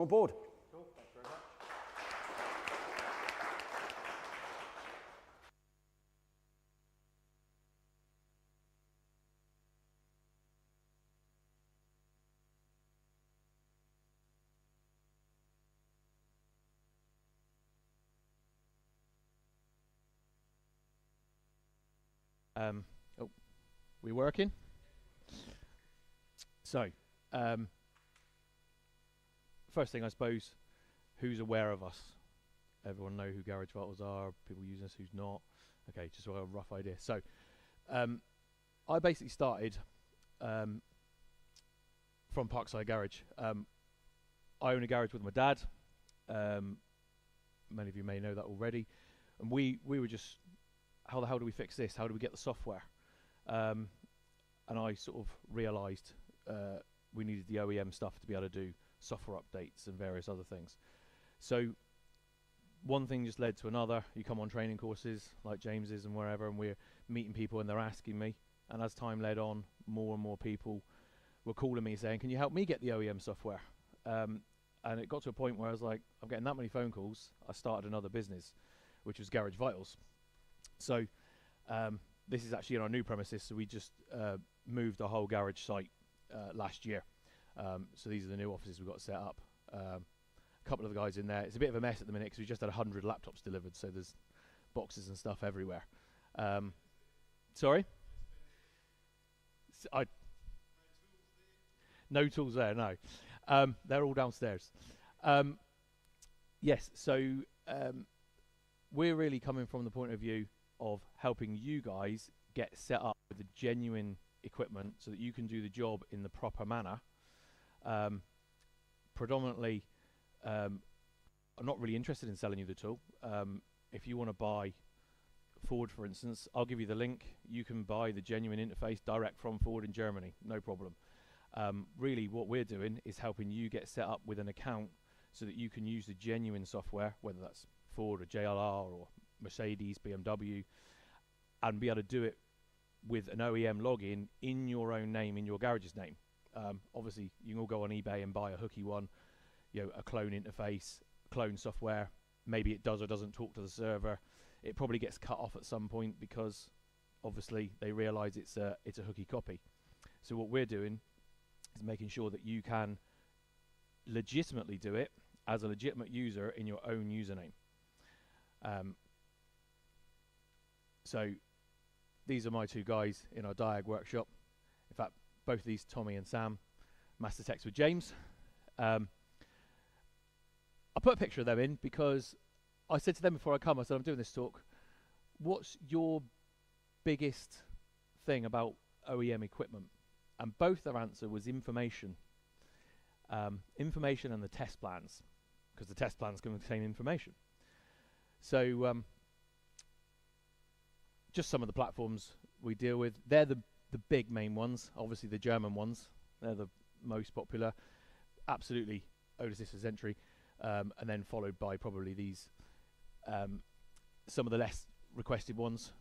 On board. Cool, thanks very much. Oh, we working? So, first thing I suppose, who's aware of us? Everyone know who Garage Vitals are, people using us, who's not? Okay, just so I have a rough idea. So, I basically started from Parkside Garage. I own a garage with my dad. Many of you may know that already. And we were just, how the hell do we fix this? How do we get the software? And I sort of realised we needed the OEM stuff to be able to do software updates and various other things. So one thing just led to another. You come on training courses like James's and wherever, and we're meeting people and they're asking me. And as time led on, more and more people were calling me saying, can you help me get the OEM software? And it got to a point where I was like, I'm getting that many phone calls. I started another business, which was Garage Vitals. So this is actually in our new premises. So we just moved our whole garage site last year. So these are the new offices we've got set up. A couple of the guys in there. It's a bit of a mess at the minute because we just had 100 laptops delivered. So there's boxes and stuff everywhere. Sorry? No tools there, no. They're all downstairs. Yes, so we're really coming from the point of view of helping you guys get set up with the genuine equipment so that you can do the job in the proper manner. Predominantly, I'm not really interested in selling you the tool. If you want to buy Ford, for instance, I'll give you the link. You can buy the genuine interface direct from Ford in Germany, no problem. Really what we're doing is helping you get set up with an account so that you can use the genuine software, whether that's Ford or JLR or Mercedes, BMW, and be able to do it with an OEM login in your own name, in your garage's name. Obviously, you can all go on eBay and buy a hooky one, you know, a clone interface, clone software. Maybe it does or doesn't talk to the server. It probably gets cut off at some point because obviously they realize it's a hooky copy. So what we're doing is making sure that you can legitimately do it as a legitimate user in your own username. So these are my two guys in our Diag workshop. In fact, both of these, Tommy and Sam, master techs with James. I put a picture of them in because I said to them before I come, I said, I'm doing this talk, what's your biggest thing about OEM equipment? And both their answer was information. Information and the test plans, because the test plans contain information. So just some of the platforms we deal with. They're the big main ones, obviously the German ones. They're the most popular. Absolutely Otis Assist entry, and then followed by probably these, some of the less requested ones.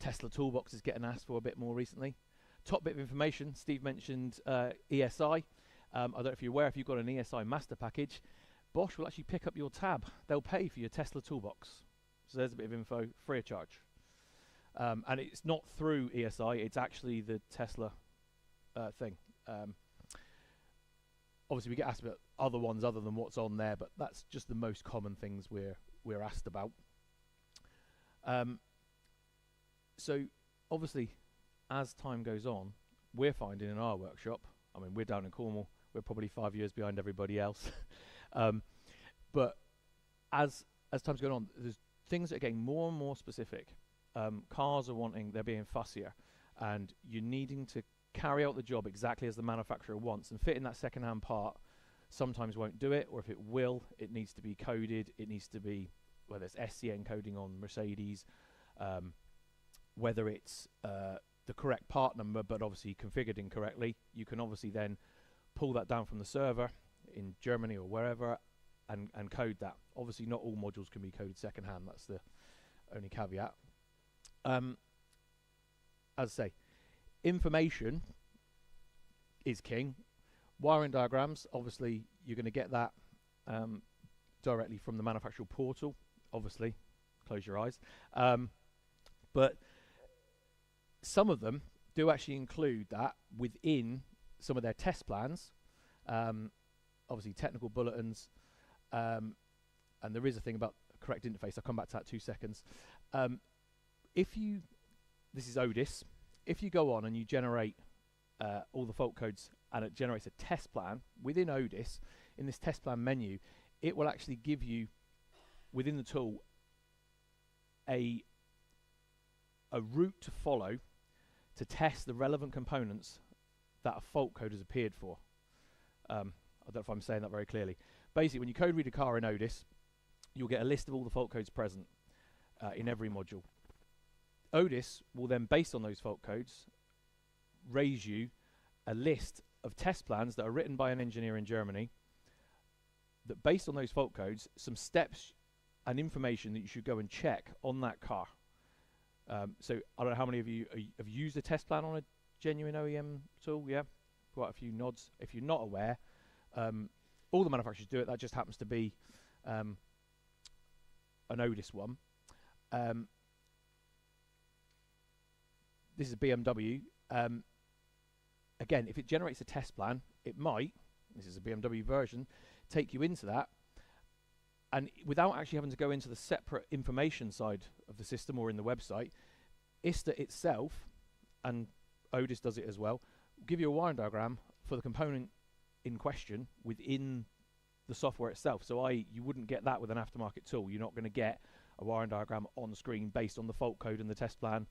Tesla Toolbox is getting asked for a bit more recently. Top bit of information, Steve mentioned ESI. I don't know if you're aware, if you've got an ESI master package, Bosch will actually pick up your tab. They'll pay for your Tesla Toolbox. So there's a bit of info, free of charge. And it's not through ESI, it's actually the Tesla thing. Obviously we get asked about other ones other than what's on there, but that's just the most common things we're asked about. So obviously, as time goes on, we're finding in our workshop, I mean, we're down in Cornwall, we're probably 5 years behind everybody else. But as time's going on, there's things that are getting more and more specific. Cars are they're being fussier, and you're needing to carry out the job exactly as the manufacturer wants, and fitting that second-hand part sometimes won't do it, or if it will, it needs to be coded, it needs to be, whether it's SCN coding on Mercedes, whether it's the correct part number but obviously configured incorrectly. You can obviously then pull that down from the server in Germany or wherever and code that. Obviously not all modules can be coded second-hand, that's the only caveat. As I say, information is king. Wiring diagrams, obviously you're going to get that directly from the manufacturer portal. Obviously, close your eyes. But some of them do actually include that within some of their test plans. Obviously, technical bulletins, and there is a thing about correct interface. I'll come back to that 2 seconds. This is ODIS. If you go on and you generate all the fault codes and it generates a test plan within ODIS, in this test plan menu, it will actually give you within the tool a route to follow to test the relevant components that a fault code has appeared for. I don't know if I'm saying that very clearly. Basically, when you code read a car in ODIS, you'll get a list of all the fault codes present in every module. ODIS will then, based on those fault codes, raise you a list of test plans that are written by an engineer in Germany that, based on those fault codes, some steps and information that you should go and check on that car. So I don't know how many of you have used a test plan on a genuine OEM tool. Yeah, quite a few nods. If you're not aware, all the manufacturers do it. That just happens to be an ODIS one. This is BMW. Again, if it generates a test plan, it might, this is a BMW version, take you into that, and without actually having to go into the separate information side of the system or in the website, ISTA itself, and ODIS does it as well, will give you a wiring diagram for the component in question within the software itself. So you wouldn't get that with an aftermarket tool. You're not going to get a wiring diagram on the screen based on the fault code and the test plan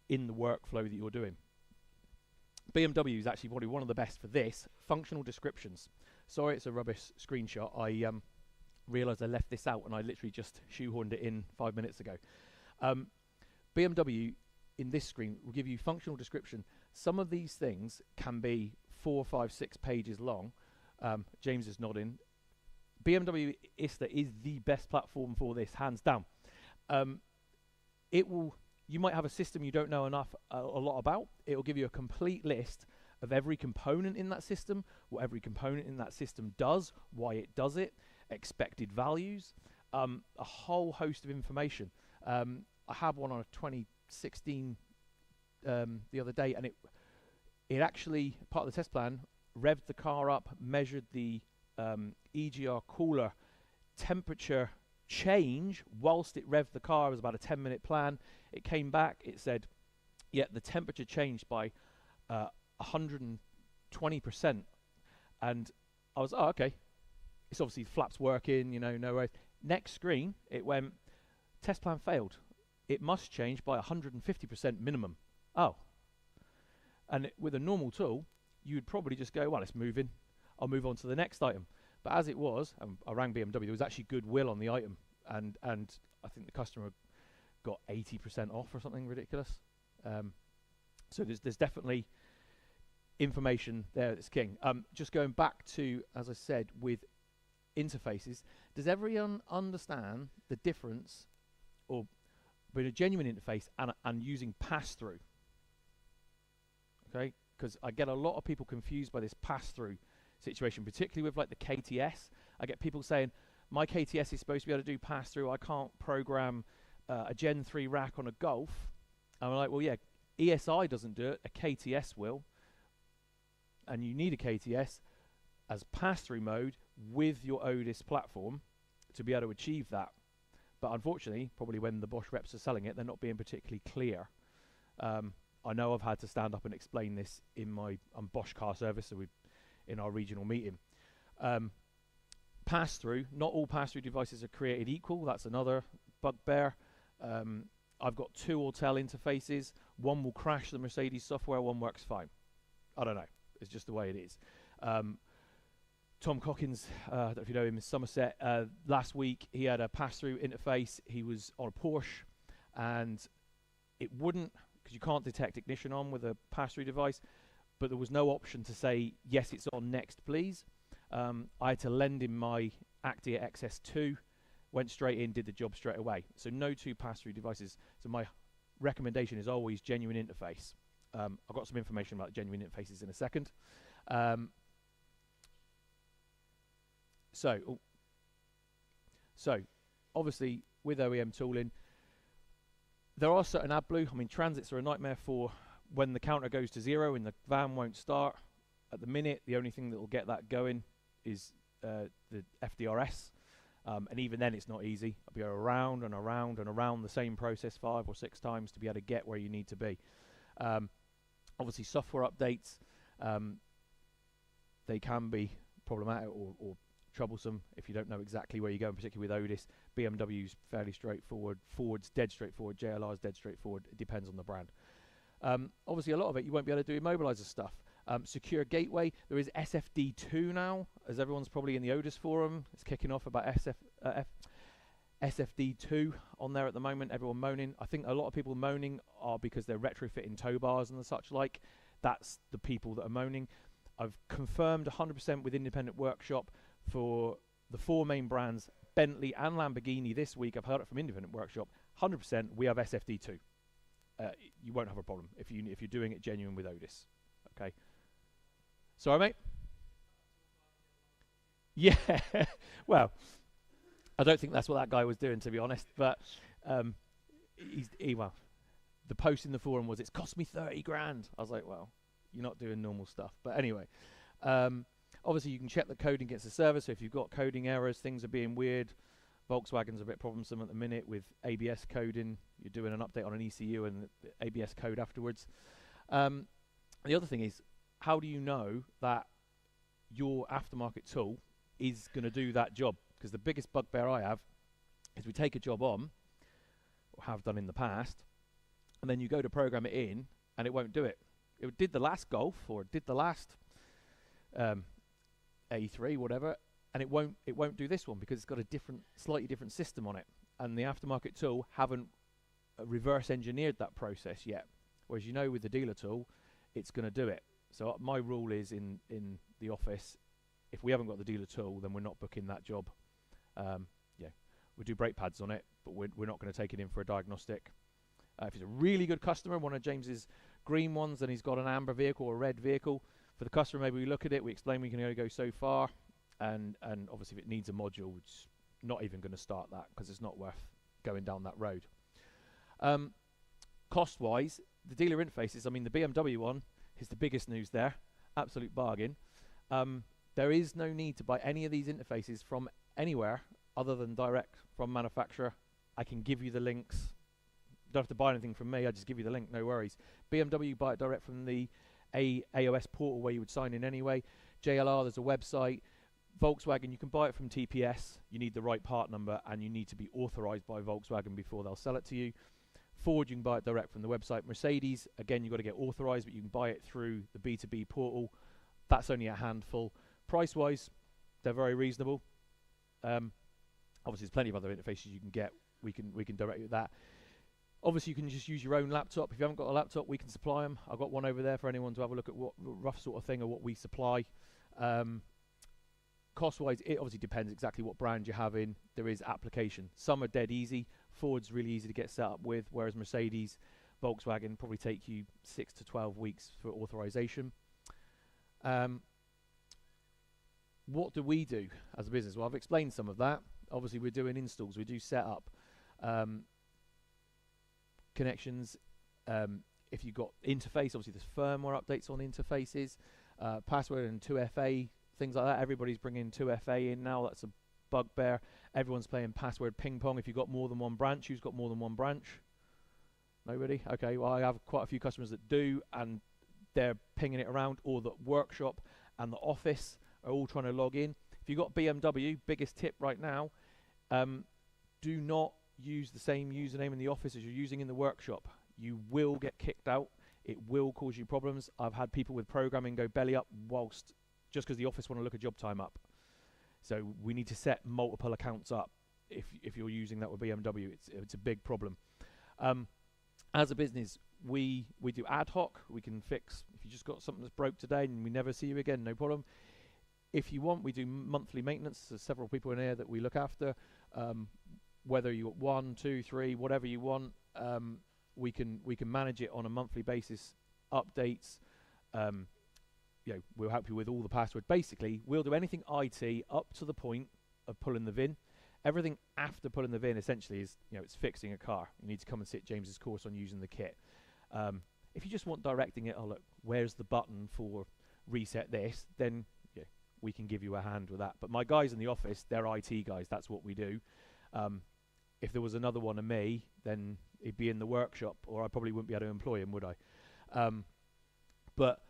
in the workflow that you're doing. BMW is actually probably one of the best for this. Functional descriptions. Sorry, it's a rubbish screenshot. I realised I left this out and I literally just shoehorned it in 5 minutes ago. BMW in this screen will give you functional description. Some of these things can be 4, 5, 6 pages long. James is nodding. BMW ISTA is the best platform for this, hands down. You might have a system you don't know a lot about. It will give you a complete list of every component in that system, what every component in that system does, why it does it, expected values, a whole host of information. I had one on a 2016 the other day, and it actually, part of the test plan, revved the car up, measured the EGR cooler temperature change whilst it revved the car. It was about a 10-minute plan. It came back, it said, yeah, the temperature changed by 120%. And I was, oh, okay. It's obviously flaps working, you know, no worries. Next screen, it went, test plan failed. It must change by 150% minimum. Oh. And with a normal tool, you'd probably just go, well, it's moving. I'll move on to the next item. But as it was, I rang BMW, there was actually goodwill on the item. And I think the customer got 80% off or something ridiculous. So there's definitely information there that's king. Just going back to, as I said, with interfaces, does everyone understand the difference or between a genuine interface and using pass-through? Okay, because I get a lot of people confused by this pass-through situation, particularly with like the KTS. I get people saying, my KTS is supposed to be able to do pass-through. I can't program a Gen 3 rack on a Golf. And I'm like, well, yeah, ESI doesn't do it. A KTS will. And you need a KTS as pass-through mode with your ODIS platform to be able to achieve that. But unfortunately, probably when the Bosch reps are selling it, they're not being particularly clear. I know I've had to stand up and explain this in my Bosch car service, so in our regional meeting. Pass-through, not all pass-through devices are created equal. That's another bugbear. I've got 2 Autel interfaces. One will crash the Mercedes software, one works fine. I don't know. It's just the way it is. Tom Cockins, I don't know if you know him, in Somerset. Last week, he had a pass-through interface. He was on a Porsche, and it wouldn't, because you can't detect ignition on with a pass-through device, but there was no option to say, yes, it's on next, please. I had to lend him my Actia XS2, went straight in, did the job straight away. So no 2 pass-through devices. So my recommendation is always genuine interface. I've got some information about genuine interfaces in a second. So obviously with OEM tooling, there are certain AdBlue. I mean, transits are a nightmare for when the counter goes to 0 and the van won't start. At the minute, the only thing that will get that going is the FDRS. And even then, it's not easy. I'll be around and around and around the same process 5 or 6 times to be able to get where you need to be. Obviously, software updates, they can be problematic or troublesome if you don't know exactly where you're going, particularly with Otis. BMW's fairly straightforward. Ford's dead straightforward. JLR's dead straightforward. It depends on the brand. Obviously, a lot of it you won't be able to do immobilizer stuff. Secure gateway. There is SFD2 now, as everyone's probably in the Otis forum. It's kicking off about SFD2 on there at the moment. Everyone moaning. I think a lot of people moaning are because they're retrofitting tow bars and the such like. That's the people that are moaning. I've confirmed 100% with Independent Workshop for the 4 main brands, Bentley and Lamborghini this week. I've heard it from Independent Workshop. 100% we have SFD2. You won't have a problem if you're doing it genuine with Otis. Okay. Sorry, mate? Yeah. Well, I don't think that's what that guy was doing, to be honest. But well, the post in the forum was, it's cost me 30 grand. I was like, well, you're not doing normal stuff. But anyway, obviously you can check the coding against the server. So if you've got coding errors, things are being weird. Volkswagen's a bit problemsome at the minute with ABS coding. You're doing an update on an ECU and ABS code afterwards. The other thing is, how do you know that your aftermarket tool is going to do that job? Because the biggest bugbear I have is we take a job on, or have done in the past, and then you go to program it in, and it won't do it. It did the last Golf, or it did the last A3, whatever, and it won't do this one because it's got a slightly different system on it, and the aftermarket tool haven't reverse engineered that process yet. Whereas you know with the dealer tool, it's going to do it. So my rule is in the office, if we haven't got the dealer tool, then we're not booking that job. Yeah, we'll do brake pads on it, but we're not going to take it in for a diagnostic. If it's a really good customer, one of James's green ones, and he's got an amber vehicle or a red vehicle, for the customer, maybe we look at it, we explain we can only go so far, and obviously if it needs a module, we're just not even going to start that because it's not worth going down that road. Cost-wise, the dealer interfaces, I mean, the BMW one is the biggest news there. Absolute bargain. There is no need to buy any of these interfaces from anywhere other than direct from manufacturer. I can give you the links. You don't have to buy anything from me. I just give you the link, no worries. BMW, buy it direct from the AOS portal where you would sign in anyway. JLR, there's a website. Volkswagen, you can buy it from TPS. You need the right part number and you need to be authorized by Volkswagen before they'll sell it to you. Ford, you can buy it direct from the website. Mercedes, again, you've got to get authorized, but you can buy it through the B2B portal. That's only a handful. Price-wise, they're very reasonable. Obviously, there's plenty of other interfaces you can get. We can direct you with that. Obviously, you can just use your own laptop. If you haven't got a laptop, we can supply them. I've got one over there for anyone to have a look at what rough sort of thing or what we supply. Cost-wise, it obviously depends exactly what brand you have in. There is application. Some are dead easy. Ford's really easy to get set up with, whereas Mercedes, Volkswagen probably take you 6 to 12 weeks for authorization. What do we do as a business? Well, I've explained some of that. Obviously, we're doing installs. We do setup. Connections. If you've got interface, obviously there's firmware updates on interfaces. Password and 2FA, things like that. Everybody's bringing 2FA in now. That's a bugbear. Everyone's playing password ping pong. If you've got more than one branch, who's got more than one branch? Nobody? Okay, well, I have quite a few customers that do, and they're pinging it around, or the workshop and the office are all trying to log in. If you've got BMW, biggest tip right now, do not use the same username in the office as you're using in the workshop. You will get kicked out. It will cause you problems. I've had people with programming go belly up whilst just because the office want to look a job time up. So we need to set multiple accounts up if you're using that with BMW. It's a big problem. As a business, we do ad hoc. We can fix if you just got something that's broke today and we never see you again, no problem. If you want, we do monthly maintenance. There's several people in here that we look after. Whether you got 1, 2, 3, whatever you want, we can manage it on a monthly basis. Updates, we'll help you with all the password. Basically, we'll do anything IT up to the point of pulling the VIN. Everything after pulling the VIN essentially is, it's fixing a car. You need to come and sit James's course on using the kit. If you just want directing it, look, where's the button for reset this, then we can give you a hand with that. But my guys in the office, they're IT guys. That's what we do. If there was another one of me, then he'd be in the workshop, or I probably wouldn't be able to employ him, would I? But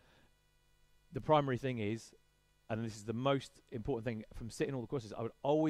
the primary thing is, and this is the most important thing from sitting all the courses, I would always